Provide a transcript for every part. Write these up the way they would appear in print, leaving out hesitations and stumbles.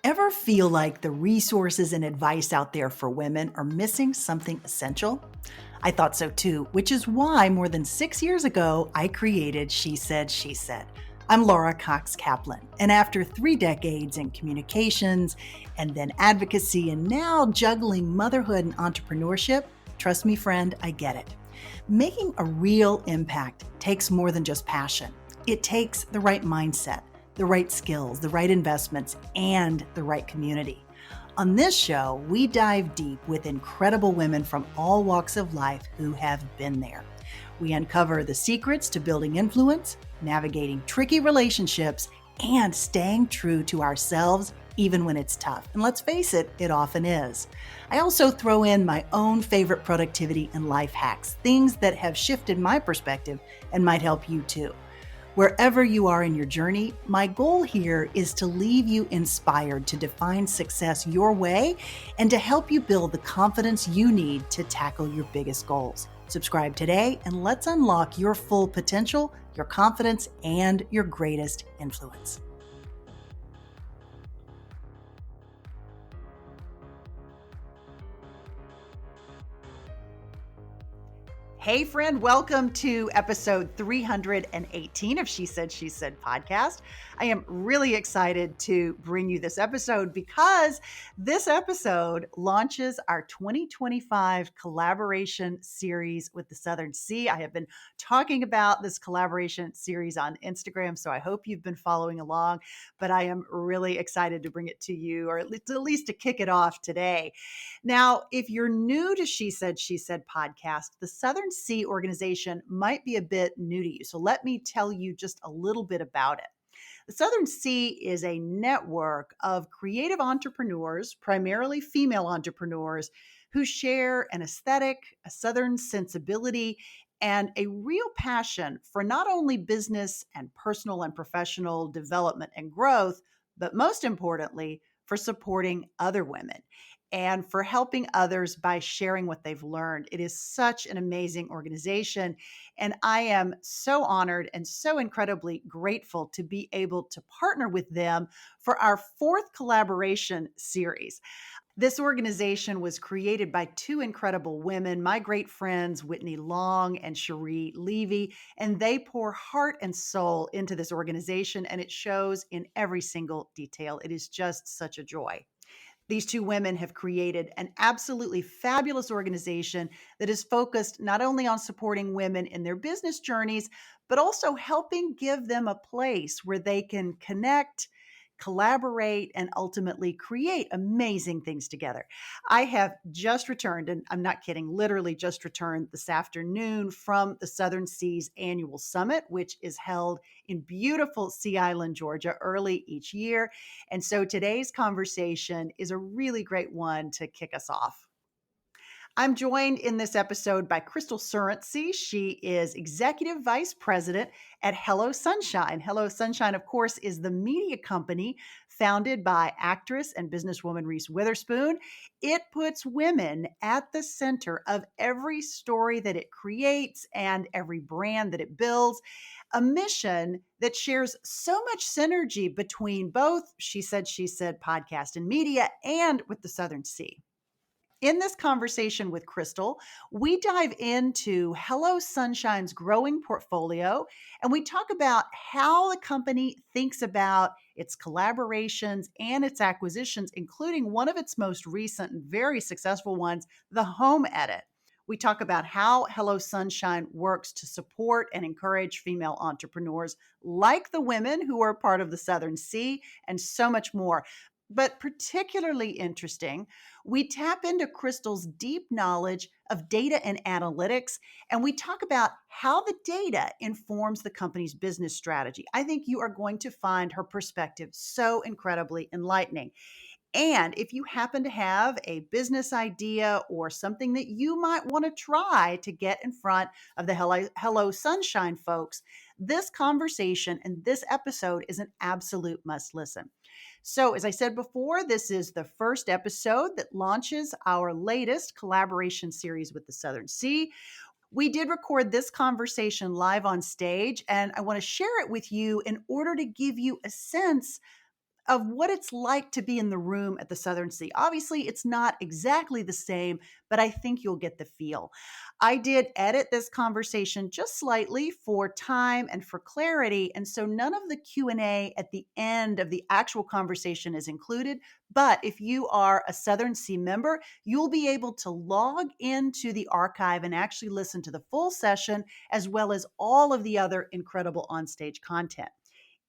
Ever feel like the resources and advice out there for women are missing something essential? I thought so too, which is why more than 6 years ago, I created She Said, She Said. I'm Laura Cox Kaplan, and after 3 decades in communications and then advocacy and now juggling motherhood and entrepreneurship, trust me, friend, I get it. Making a real impact takes more than just passion. It takes the right mindset, the right skills, the right investments, and the right community. On this show, we dive deep with incredible women from all walks of life who have been there. We uncover the secrets to building influence, navigating tricky relationships, and staying true to ourselves even when it's tough. And let's face it, it often is. I also throw in my own favorite productivity and life hacks, things that have shifted my perspective and might help you too. Wherever you are in your journey, my goal here is to leave you inspired to define success your way and to help you build the confidence you need to tackle your biggest goals. Subscribe today and let's unlock your full potential, your confidence, and your greatest influence. Hey friend, welcome to episode 318 of She Said, She Said podcast. I am really excited to bring you this episode because this episode launches our 2025 collaboration series with the Southern Sea. I have been talking about this collaboration series on Instagram, so I hope you've been following along, but I am really excited to bring it to you, or at least to kick it off today. Now, if you're new to She Said, She Said podcast, the Southern Sea organization might be a bit new to you. So let me tell you just a little bit about it. The Southern Sea is a network of creative entrepreneurs, primarily female entrepreneurs, who share an aesthetic, a Southern sensibility, and a real passion for not only business and personal and professional development and growth, but most importantly, for supporting other women and for helping others by sharing what they've learned. It is such an amazing organization. And I am so honored and so incredibly grateful to be able to partner with them for our fourth collaboration series. This organization was created by two incredible women, my great friends, Whitney Long and Cherie Levy, and they pour heart and soul into this organization, and it shows in every single detail. It is just such a joy. These two women have created an absolutely fabulous organization that is focused not only on supporting women in their business journeys, but also helping give them a place where they can connect, collaborate, and ultimately create amazing things together. I have just returned, and I'm not kidding, literally just returned this afternoon from the Southern Seas Annual Summit, which is held in beautiful Sea Island, Georgia, early each year. And so today's conversation is a really great one to kick us off. I'm joined in this episode by Crystal Surrency. She is Executive Vice President at Hello Sunshine. Hello Sunshine, of course, is the media company founded by actress and businesswoman Reese Witherspoon. It puts women at the center of every story that it creates and every brand that it builds. A mission that shares so much synergy between both She Said podcast and media and with the Southern Sea. In this conversation with Crystal, we dive into Hello Sunshine's growing portfolio, and we talk about how the company thinks about its collaborations and its acquisitions, including one of its most recent and very successful ones, the Home Edit. We talk about how Hello Sunshine works to support and encourage female entrepreneurs like the women who are part of the Southern Sea, and so much more. But particularly interesting, we tap into Crystal's deep knowledge of data and analytics, and we talk about how the data informs the company's business strategy. I think you are going to find her perspective so incredibly enlightening. And if you happen to have a business idea or something that you might want to try to get in front of the Hello Sunshine folks, this conversation and this episode is an absolute must listen. So, as I said before, this is the first episode that launches our latest collaboration series with the Southern Sea. We did record this conversation live on stage, and I want to share it with you in order to give you a sense of what it's like to be in the room at the Southern Sea. Obviously, it's not exactly the same, but I think you'll get the feel. I did edit this conversation just slightly for time and for clarity, and so none of the Q&A at the end of the actual conversation is included. But if you are a Southern Sea member, you'll be able to log into the archive and actually listen to the full session, as well as all of the other incredible onstage content.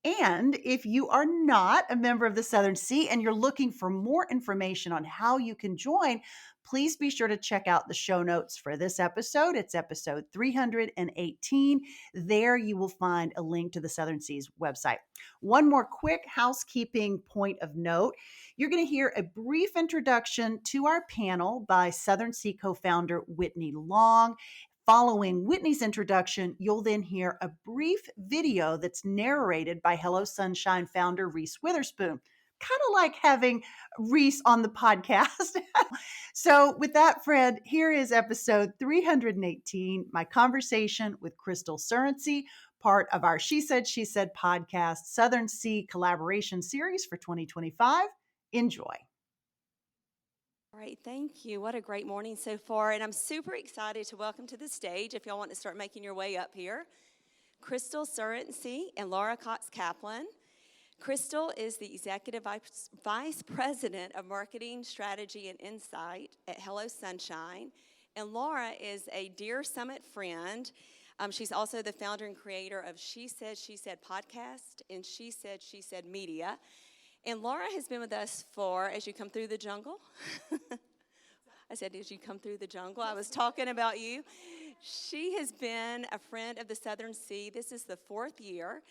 And if you are not a member of the Southern Sea and you're looking for more information on how you can join, please be sure to check out the show notes for this episode. It's episode 318. There you will find a link to the Southern Sea's website. One more quick housekeeping point of note. You're going to hear a brief introduction to our panel by Southern Sea co-founder Whitney Long. Following Whitney's introduction, you'll then hear a brief video that's narrated by Hello Sunshine founder Reese Witherspoon. Kind of like having Reese on the podcast. So, with that, Fred, here is episode 318, my conversation with Crystal Surrency, part of our She Said podcast Southern Sea collaboration series for 2025. Enjoy. All right, thank you. What a great morning so far. And I'm super excited to welcome to the stage, if y'all want to start making your way up here, Crystal Surrency and Laura Cox Kaplan. Crystal is the Executive Vice President of Marketing, Strategy, and Insight at Hello Sunshine. And Laura is a dear Summit friend. She's also the founder and creator of She Said podcast and She Said media. And Laura has been with us for, as you come through the jungle. I said, as you come through the jungle, I was talking about you. She has been a friend of the Southern Sea. This is the 4th year,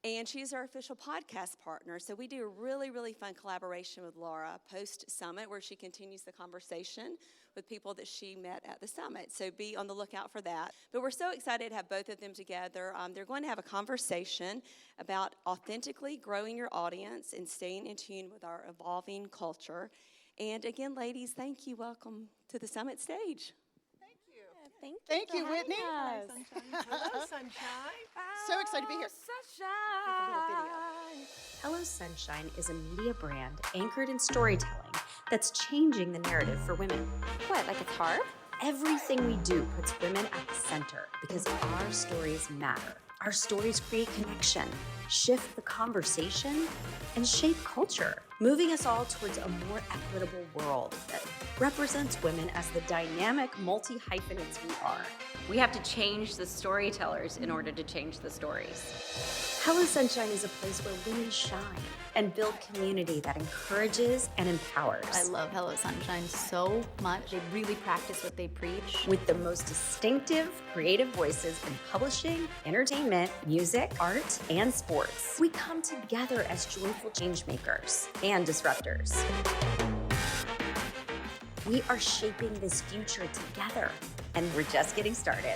and she is our official podcast partner. So we do a really, really fun collaboration with Laura post-summit, where she continues the conversation with people that she met at the summit. So be on the lookout for that. But we're so excited to have both of them together. They're going to have a conversation about authentically growing your audience and staying in tune with our evolving culture. And again, ladies, thank you. Welcome to the summit stage. Thank you, Whitney. Hello, Sunshine. Hello, Sunshine. So excited to be here. Sunshine. Hello Sunshine is a media brand anchored in storytelling that's changing the narrative for women. What, like it's hard? Everything we do puts women at the center because our stories matter. Our stories create connection, shift the conversation, and shape culture, moving us all towards a more equitable world that represents women as the dynamic multi-hyphenates we are. We have to change the storytellers in order to change the stories. Hello Sunshine is a place where women shine and build community that encourages and empowers. I love Hello Sunshine so much. They really practice what they preach. With the most distinctive, creative voices in publishing, entertainment, music, art, and sports. We come together as joyful changemakers and disruptors. We are shaping this future together, and we're just getting started.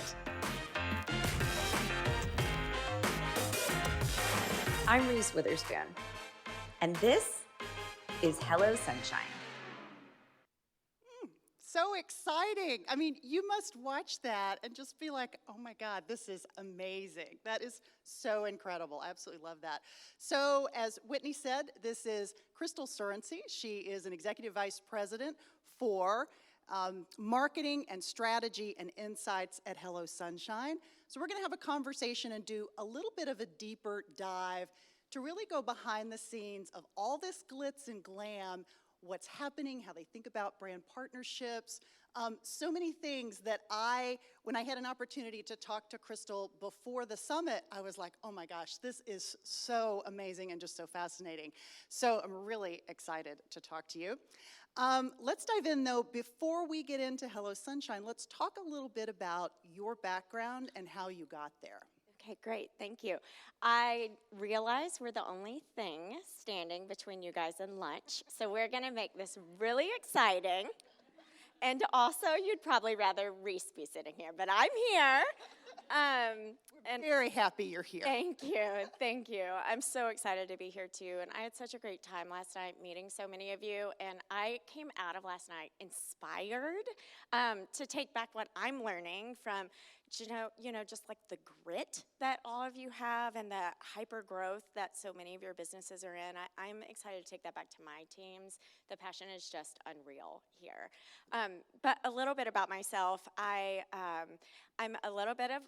I'm Reese Witherspoon, and this is Hello Sunshine. So exciting. I mean, you must watch that and just be like, oh my God, this is amazing. That is so incredible. I absolutely love that. So as Whitney said, this is Crystal Surrency. She is an executive vice president for marketing and strategy and insights at Hello Sunshine. So we're going to have a conversation and do a little bit of a deeper dive to really go behind the scenes of all this glitz and glam, what's happening, how they think about brand partnerships, so many things that when I had an opportunity to talk to Crystal before the summit, I was like, oh my gosh, this is so amazing and just so fascinating. So I'm really excited to talk to you. Let's dive in though. Before we get into Hello Sunshine, let's talk a little bit about your background and how you got there. Okay, great. Thank you. I realize we're the only thing standing between you guys and lunch, so we're going to make this really exciting. And also, you'd probably rather Reese be sitting here, but I'm here. And very happy you're here. Thank you. Thank you. I'm so excited to be here, too. And I had such a great time last night meeting so many of you. And I came out of last night inspired to take back what I'm learning from just like the grit that all of you have and the hyper growth that so many of your businesses are in. I'm excited to take that back to my teams. The passion is just unreal here. But a little bit about myself. I'm a little bit of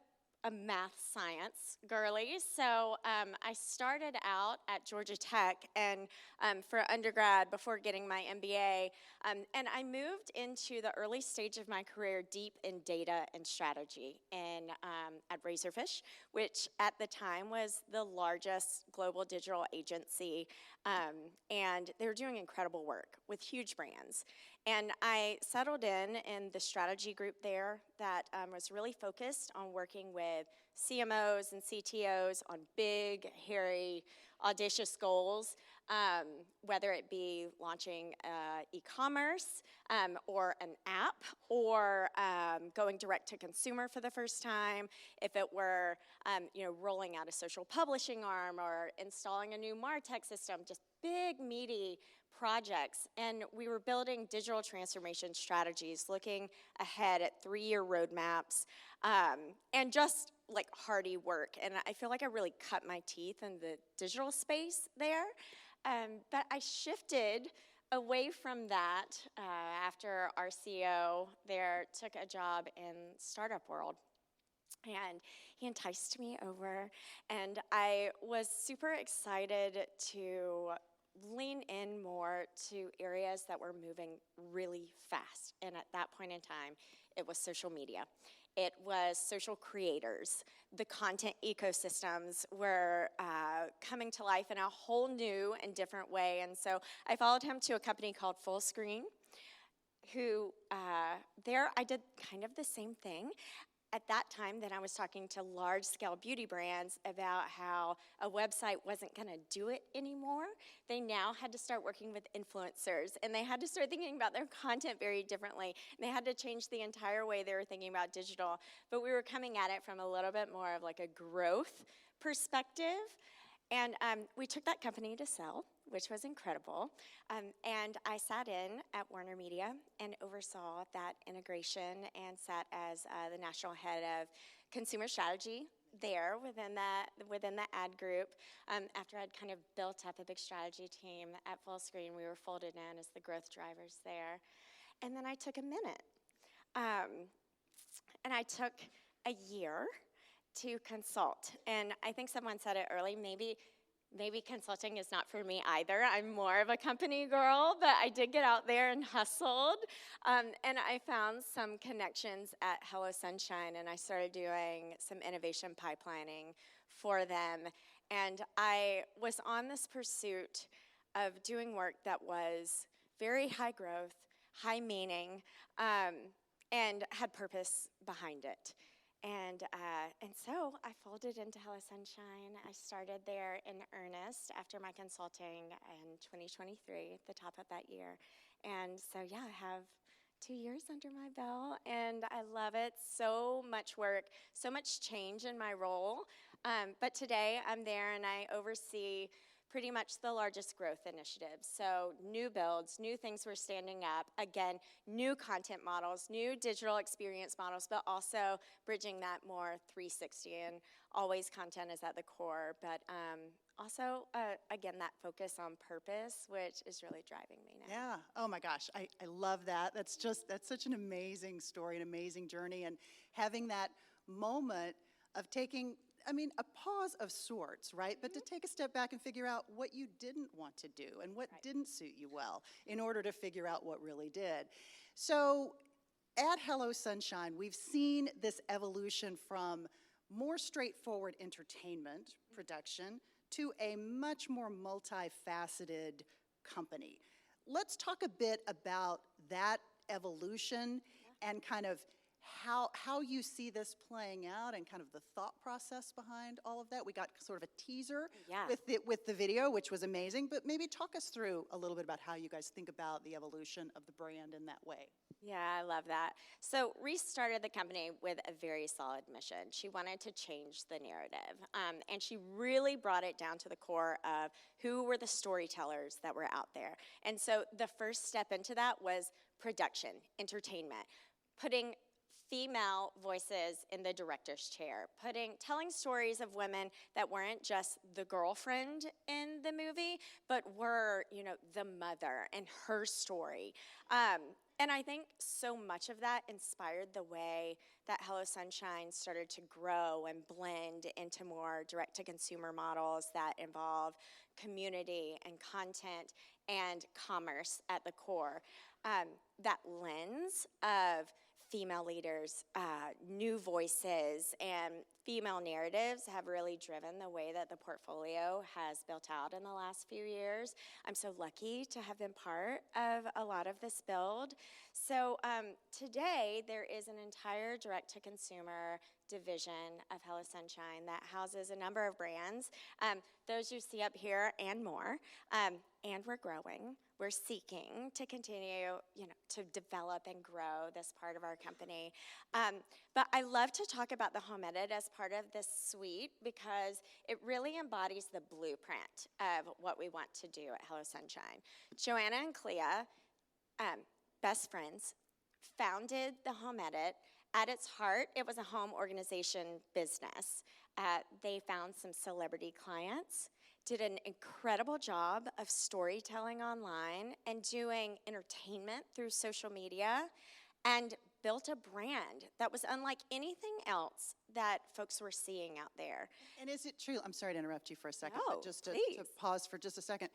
a math science girly. So I started out at Georgia Tech and for undergrad before getting my MBA. And I moved into the early stage of my career deep in data and strategy at Razorfish, which at the time was the largest global digital agency. And they were doing incredible work with huge brands. And I settled in the strategy group there that was really focused on working with CMOs and CTOs on big, hairy, audacious goals, whether it be launching e-commerce or an app or going direct to consumer for the first time, if it were rolling out a social publishing arm or installing a new MarTech system, just big, meaty projects. And we were building digital transformation strategies, looking ahead at 3-year roadmaps, and just like hardy work. And I feel like I really cut my teeth in the digital space there. But I shifted away from that after our CEO there took a job in startup world. And he enticed me over, and I was super excited to lean in more to areas that were moving really fast. And at that point in time, it was social media. It was social creators. The content ecosystems were coming to life in a whole new and different way. And so I followed him to a company called Fullscreen, who there I did kind of the same thing. At that time, then I was talking to large-scale beauty brands about how a website wasn't going to do it anymore. They now had to start working with influencers, and they had to start thinking about their content very differently. And they had to change the entire way they were thinking about digital. But we were coming at it from a little bit more of like a growth perspective. And we took that company to sell, which was incredible. And I sat in at Warner Media and oversaw that integration and sat as the national head of consumer strategy there within the ad group. After I'd kind of built up a big strategy team at Fullscreen, we were folded in as the growth drivers there. And then I took a minute. And I took a year to consult. And I think someone said it early, maybe consulting is not for me either. I'm more of a company girl, but I did get out there and hustled. And I found some connections at Hello Sunshine, and I started doing some innovation pipelining for them. And I was on this pursuit of doing work that was very high growth, high meaning, and had purpose behind it. And so I folded into Hello Sunshine. I started there in earnest after my consulting in 2023, at the top of that year. And so, yeah, I have 2 years under my belt, and I love it. So much work, so much change in my role. But today I'm there, and I oversee pretty much the largest growth initiatives. So new builds, new things we're standing up, again, new content models, new digital experience models, but also bridging that more 360, and always content is at the core, but also, again, that focus on purpose, which is really driving me now. Yeah. Oh my gosh. I love that. That's such an amazing story, an amazing journey. And having that moment of taking, a pause of sorts, right? But to take a step back and figure out what you didn't want to do and what didn't suit you well in order to figure out what really did. So at Hello Sunshine, we've seen this evolution from more straightforward entertainment production to a much more multifaceted company. Let's talk a bit about that evolution and kind of how you see this playing out and kind of the thought process behind all of that. We got sort of a teaser with the video, which was amazing, but maybe talk us through a little bit about how you guys think about the evolution of the brand in that way. Yeah, I love that. So Reese started the company with a very solid mission. She wanted to change the narrative, and she really brought it down to the core of who were the storytellers that were out there. And so the first step into that was production, entertainment, putting female voices in the director's chair, telling stories of women that weren't just the girlfriend in the movie, but were, the mother and her story. And I think so much of that inspired the way that Hello Sunshine started to grow and blend into more direct-to-consumer models that involve community and content and commerce at the core. That lens of female leaders, new voices, and female narratives have really driven the way that the portfolio has built out in the last few years. I'm so lucky to have been part of a lot of this build. So today, there is an entire direct-to-consumer division of Hello Sunshine that houses a number of brands, those you see up here and more, and we're growing. We're seeking to continue, to develop and grow this part of our company. But I love to talk about the Home Edit as part of this suite because it really embodies the blueprint of what we want to do at Hello Sunshine. Joanna and Clea, best friends, founded the Home Edit. At its heart, it was a home organization business. They found some celebrity clients, did an incredible job of storytelling online and doing entertainment through social media, and built a brand that was unlike anything else that folks were seeing out there. And is it true, I'm sorry to interrupt you for a second, No, but just to please. pause for just a second.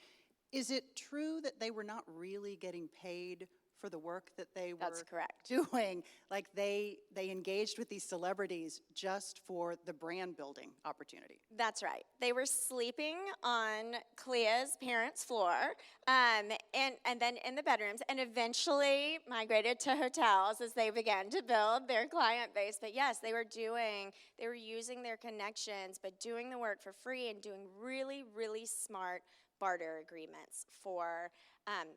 Is it true that they were not really getting paid for the work that they were That's correct. doing? Like they engaged with these celebrities just for the brand building opportunity. That's right. They were sleeping on Clea's parents' floor, and then in the bedrooms, and eventually migrated to hotels as they began to build their client base. But yes, they were using their connections, but doing the work for free and doing really, really smart barter agreements for,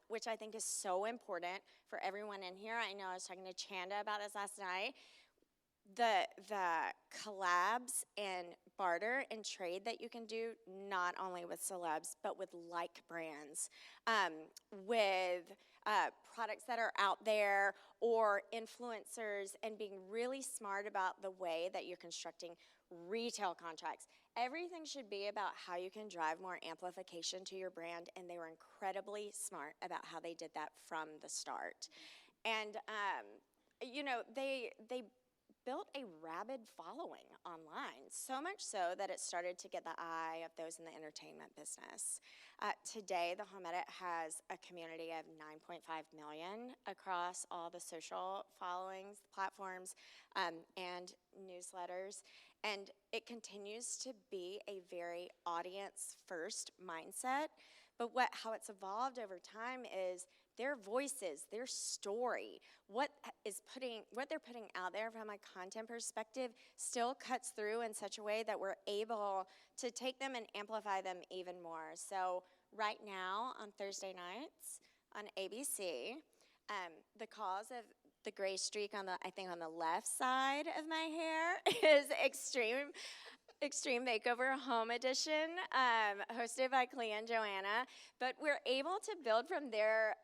which I think is so important for everyone in here. I know I was talking to Chanda about this last night. The collabs and barter and trade that you can do, not only with celebs, but with like brands, with products that are out there or influencers, and being really smart about the way that you're constructing retail contracts. Everything should be about how you can drive more amplification to your brand, and they were incredibly smart about how they did that from the start. And, they built a rabid following online, so much so that it started to get the eye of those in the entertainment business. Today, the Home Edit has a community of 9.5 million across all the social followings, platforms, and newsletters. And it continues to be a very audience-first mindset. But how it's evolved over time is their voices, their story, what they're putting out there from a content perspective still cuts through in such a way that we're able to take them and amplify them even more. So right now on Thursday nights on ABC, the cause of the gray streak on the left side of my hair is Extreme Makeover Home Edition, hosted by Clea and Joanna. But we're able to build from their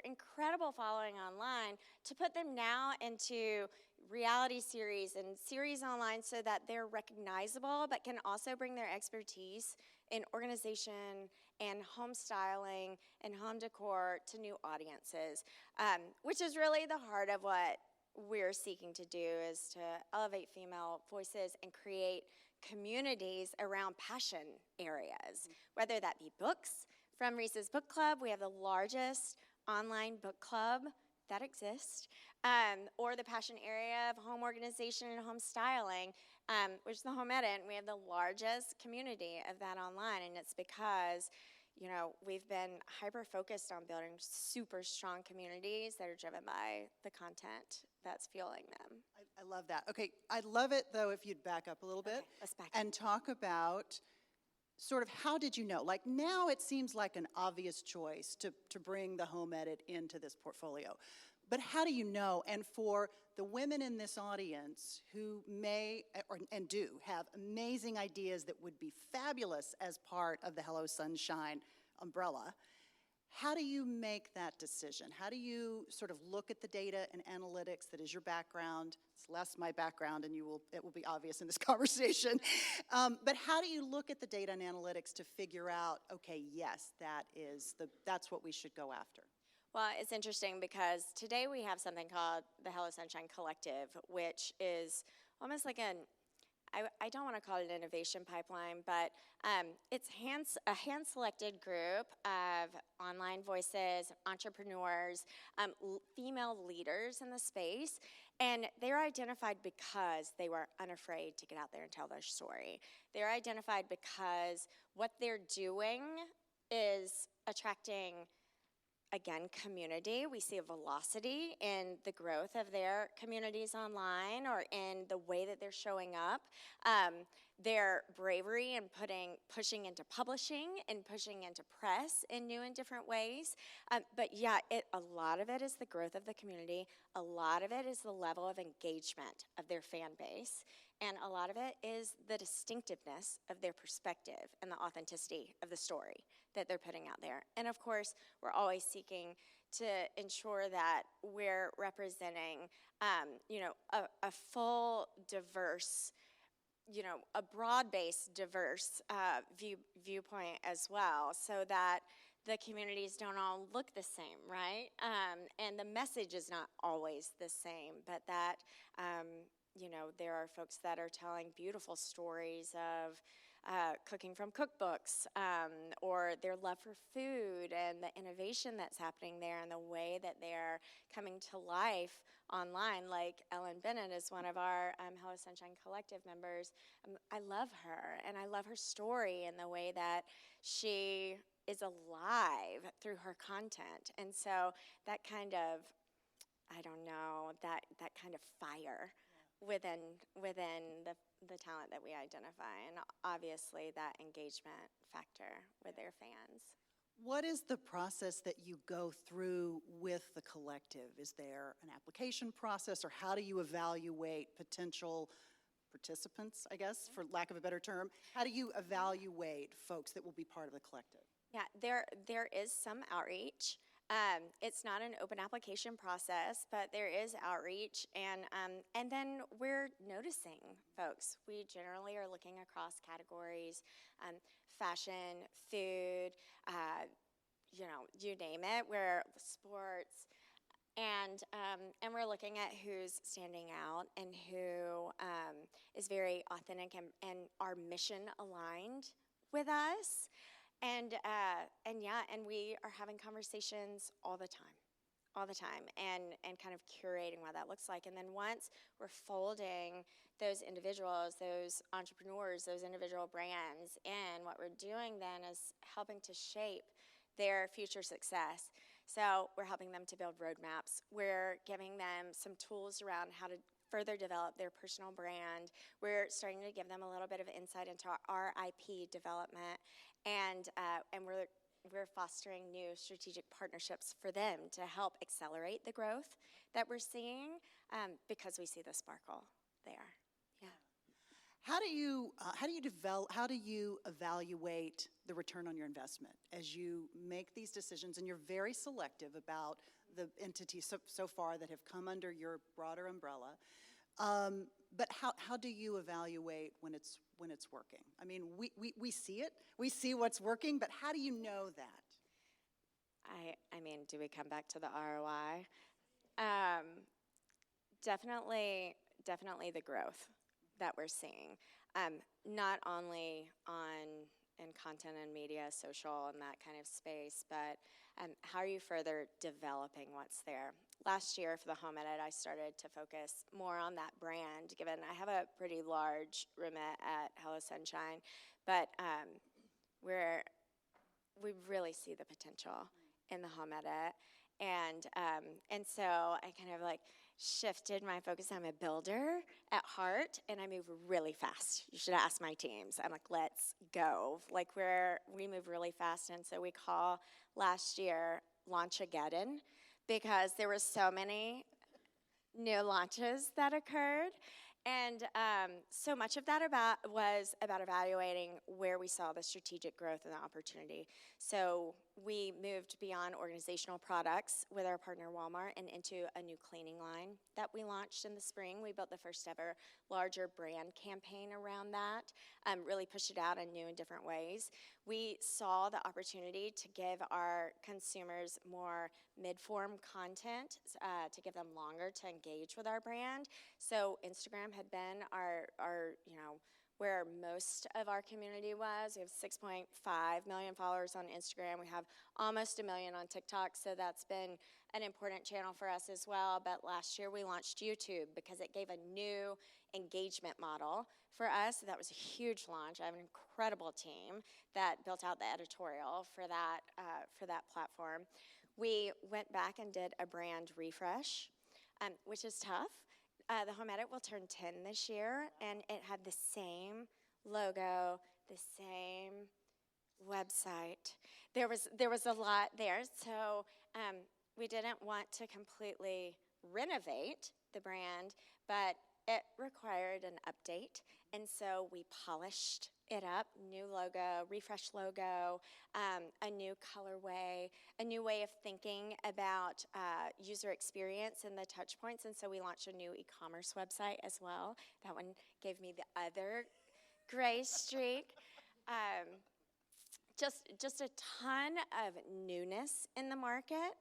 incredible following online to put them now into reality series and series online so that they're recognizable, but can also bring their expertise in organization and home styling and home decor to new audiences, which is really the heart of what we're seeking to do, is to elevate female voices and create communities around passion areas, whether that be books. From Reese's Book Club, we have the largest online book club that exists, or the passion area of home organization and home styling, which is the Home Edit, and we have the largest community of that online, and it's because we've been hyper-focused on building super strong communities that are driven by the content that's fueling them. I love that. Okay, I'd love it, though, if you'd back up a little bit Let's back up. and talk about sort of how did you know? Like now it seems like an obvious choice to bring the Home Edit into this portfolio. But how do you know? And for the women in this audience who may and do have amazing ideas that would be fabulous as part of the Hello Sunshine umbrella, How do you make that decision? How do you sort of look at the data and analytics that is your background? It's less my background, and it will be obvious in this conversation. But how do you look at the data and analytics to figure out, okay, yes, that's what we should go after? Well, it's interesting because today we have something called the Hello Sunshine Collective, which is almost like I don't want to call it an innovation pipeline, but it's a hand-selected group of online voices, entrepreneurs, female leaders in the space, and they're identified because they were unafraid to get out there and tell their story. They're identified because what they're doing is attracting, again, community. We see a velocity in the growth of their communities online or in the way that they're showing up. Their bravery in pushing into publishing and pushing into press in new and different ways. But yeah, a lot of it is the growth of the community. A lot of it is the level of engagement of their fan base. And a lot of it is the distinctiveness of their perspective and the authenticity of the story that they're putting out there. And of course, we're always seeking to ensure that we're representing, a full, diverse, a broad-based, diverse viewpoint as well, so that the communities don't all look the same, right? And the message is not always the same, but that, there are folks that are telling beautiful stories of cooking from cookbooks, or their love for food and the innovation that's happening there and the way that they're coming to life online. Like Ellen Bennett is one of our Hello Sunshine Collective members. I love her, and I love her story and the way that she is alive through her content. And so that kind of, I don't know, that kind of fire within the talent that we identify, and obviously that engagement factor with their fans. What is the process that you go through with the collective? Is there an application process, or how do you evaluate potential participants, I guess, for lack of a better term? How do you evaluate folks that will be part of the collective? Yeah, there is some outreach. It's not an open application process, but there is outreach, and then we're noticing folks. We generally are looking across categories, fashion, food, you name it. We're sports, and we're looking at who's standing out and who is very authentic and our mission aligned with us. And we are having conversations all the time, and kind of curating what that looks like. And then once we're folding those individuals, those entrepreneurs, those individual brands in, what we're doing then is helping to shape their future success. So we're helping them to build roadmaps. We're giving them some tools around how to further develop their personal brand. We're starting to give them a little bit of insight into our IP development, and we're fostering new strategic partnerships for them to help accelerate the growth that we're seeing, because we see the sparkle there. Yeah. How do you evaluate the return on your investment as you make these decisions? And you're very selective about the entities so far that have come under your broader umbrella. But how do you evaluate when it's working? I mean, we see it. We see what's working, but how do you know that? I mean, do we come back to the ROI? Definitely the growth that we're seeing, not only in content and media, social, and that kind of space, but how are you further developing what's there? Last year for the Home Edit, I started to focus more on that brand, given I have a pretty large remit at Hello Sunshine, but we really see the potential in the Home Edit, and so I kind of like shifted my focus. I'm a builder at heart, and I move really fast. You should ask my teams. I'm like, let's go. Like we move really fast, and so we call last year Launch-ageddon, because there were so many new launches that occurred. And so much of that was about evaluating where we saw the strategic growth and the opportunity. So we moved beyond organizational products with our partner Walmart and into a new cleaning line that we launched in the spring. We built the first ever larger brand campaign around that, really pushed it out in new and different ways. We saw the opportunity to give our consumers more mid-form content, to give them longer to engage with our brand. So Instagram had been our where most of our community was. We have 6.5 million followers on Instagram. We have almost 1 million on TikTok, so that's been an important channel for us as well. But last year we launched YouTube because it gave a new engagement model for us. So that was a huge launch. I have an incredible team that built out the editorial for that platform. We went back and did a brand refresh, which is tough. The Home Edit will turn 10 this year, and it had the same logo, the same website. There was a lot there, so we didn't want to completely renovate the brand, but it required an update, and so we polished it up, new logo, refreshed logo, a new colorway, a new way of thinking about user experience and the touch points, and so we launched a new e-commerce website as well. That one gave me the other gray streak. Just a ton of newness in the market,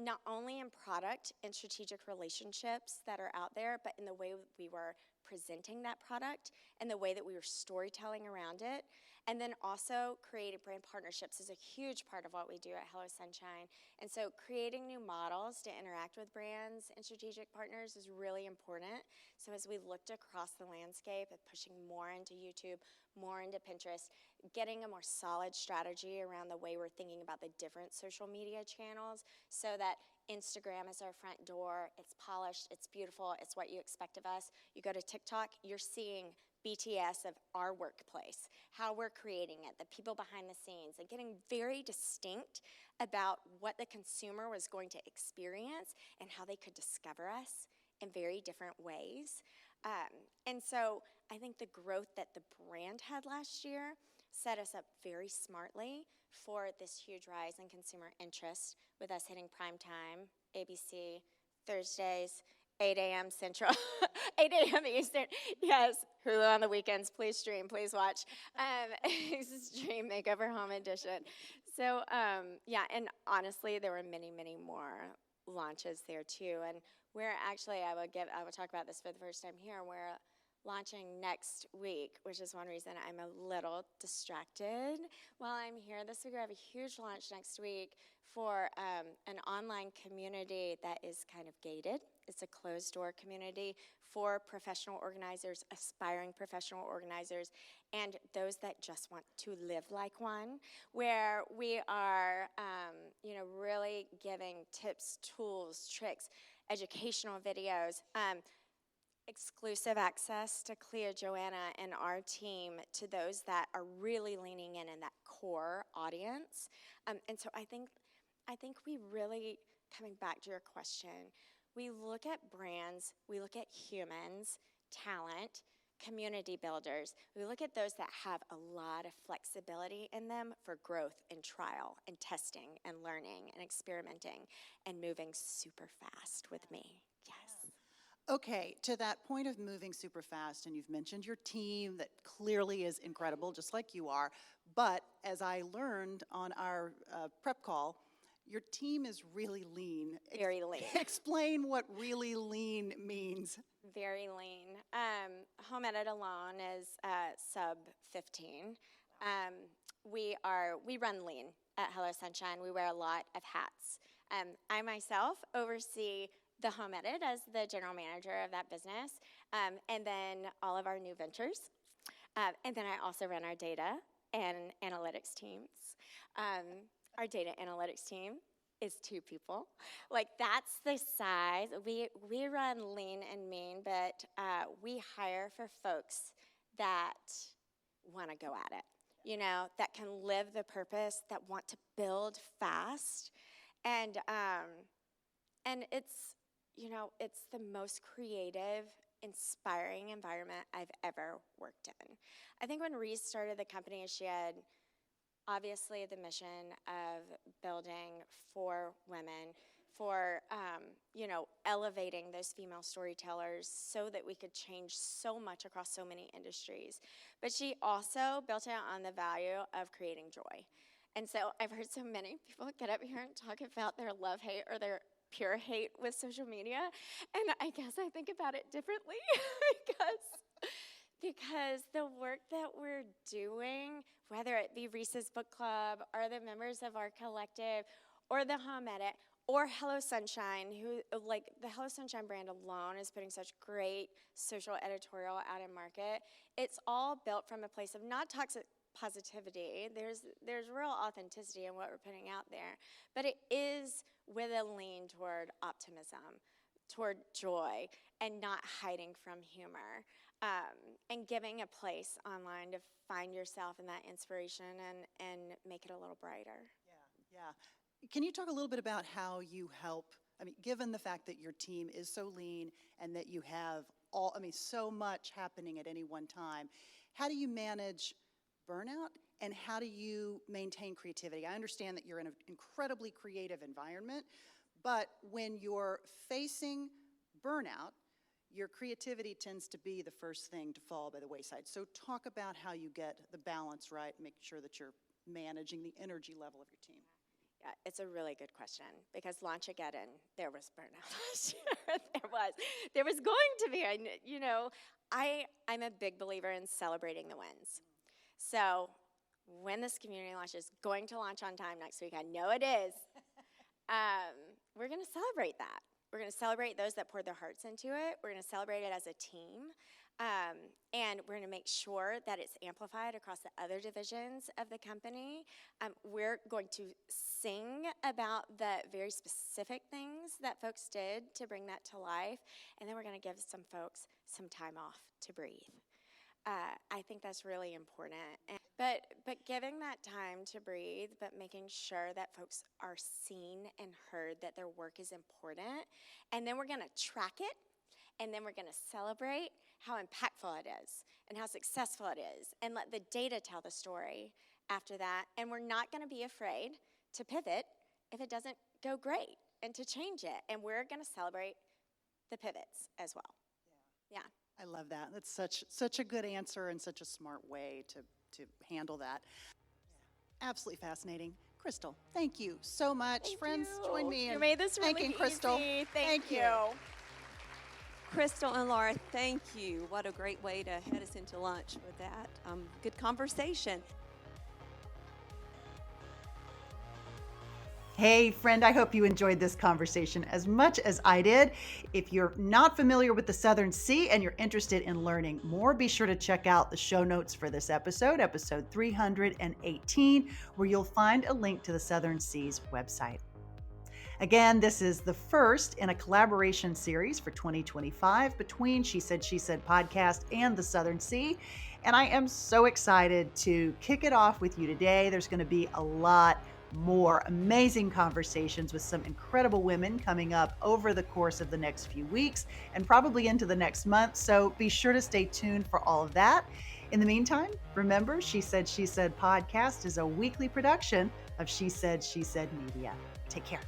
not only in product and strategic relationships that are out there, but in the way we were presenting that product and the way that we were storytelling around it. And then also creating brand partnerships is a huge part of what we do at Hello Sunshine. And so creating new models to interact with brands and strategic partners is really important. So as we looked across the landscape of pushing more into YouTube, more into Pinterest, getting a more solid strategy around the way we're thinking about the different social media channels so that Instagram is our front door, it's polished, it's beautiful, it's what you expect of us. You go to TikTok, you're seeing BTS of our workplace, how we're creating it, the people behind the scenes, and getting very distinct about what the consumer was going to experience and how they could discover us in very different ways. And so I think the growth that the brand had last year set us up very smartly for this huge rise in consumer interest, with us hitting prime time, ABC, Thursdays, 8 a.m. Central, 8 a.m. Eastern. Yes, Hulu on the weekends. Please stream, please watch. Extreme Makeover Home Edition. So, yeah, and honestly, there were many, many more launches there too. And we're actually, I will talk about this for the first time here. We're launching next week, which is one reason I'm a little distracted while I'm here. This week we have a huge launch next week for an online community that is kind of gated. It's a closed-door community for professional organizers, aspiring professional organizers, and those that just want to live like one, where we are, really giving tips, tools, tricks, educational videos, exclusive access to Clea, Joanna, and our team to those that are really leaning in that core audience. And so I think we really, coming back to your question, we look at brands, we look at humans, talent, community builders. We look at those that have a lot of flexibility in them for growth and trial and testing and learning and experimenting and moving super fast with me. Yes. Okay, to that point of moving super fast, and you've mentioned your team that clearly is incredible, just like you are, but as I learned on our prep call, your team is really lean. Very lean. Explain what really lean means. Very lean. Home Edit alone is sub 15. We run lean at Hello Sunshine. We wear a lot of hats. I myself oversee the Home Edit as the general manager of that business, and then all of our new ventures. And then I also run our data and analytics teams. Our data analytics team is 2 people. Like, that's the size. We run lean and mean, but we hire for folks that want to go at it, that can live the purpose, that want to build fast. And it's, it's the most creative, inspiring environment I've ever worked in. I think when Reese started the company, she had obviously the mission of building for women, for elevating those female storytellers so that we could change so much across so many industries. But she also built it on the value of creating joy. And so I've heard so many people get up here and talk about their love-hate or their pure hate with social media, and I guess I think about it differently because the work that we're doing, whether it be Reese's Book Club or the members of our collective or the Home Edit or Hello Sunshine, who, like, the Hello Sunshine brand alone is putting such great social editorial out in market. It's all built from a place of not toxic positivity. There's real authenticity in what we're putting out there, but it is with a lean toward optimism, toward joy, and not hiding from humor, and giving a place online to find yourself in that inspiration and make it a little brighter. Yeah. Can you talk a little bit about how you help, given the fact that your team is so lean and that you have so much happening at any one time, how do you manage burnout and how do you maintain creativity? I understand that you're in an incredibly creative environment, but when you're facing burnout, your creativity tends to be the first thing to fall by the wayside. So talk about how you get the balance right, make sure that you're managing the energy level of your team. Yeah, it's a really good question because Launch-A-Geddon, there was burnout last year. There was going to be. I'm a big believer in celebrating the wins. So when this community launch is going to launch on time next week, I know it is, we're going to celebrate that. We're going to celebrate those that poured their hearts into it. We're going to celebrate it as a team. And we're going to make sure that it's amplified across the other divisions of the company. We're going to sing about the very specific things that folks did to bring that to life. And then we're going to give some folks some time off to breathe. I think that's really important. But giving that time to breathe, but making sure that folks are seen and heard that their work is important. And then we're going to track it. And then we're going to celebrate how impactful it is and how successful it is and let the data tell the story after that. And we're not going to be afraid to pivot if it doesn't go great and to change it. And we're going to celebrate the pivots as well. Yeah. I love that. That's such a good answer and such a smart way to handle that. Absolutely fascinating. Crystal, thank you so much. Thank Friends, you. join me in You made this really thanking Crystal. Easy. Thank you. Crystal and Laura, thank you. What a great way to head us into lunch with that. Good conversation. Hey, friend, I hope you enjoyed this conversation as much as I did. If you're not familiar with the Southern Sea and you're interested in learning more, be sure to check out the show notes for this episode 318, where you'll find a link to the Southern Sea's website. Again, this is the first in a collaboration series for 2025 between She Said podcast and the Southern Sea. And I am so excited to kick it off with you today. There's going to be a lot more amazing conversations with some incredible women coming up over the course of the next few weeks and probably into the next month. So be sure to stay tuned for all of that. In the meantime, remember, She Said podcast is a weekly production of She Said Media. Take care.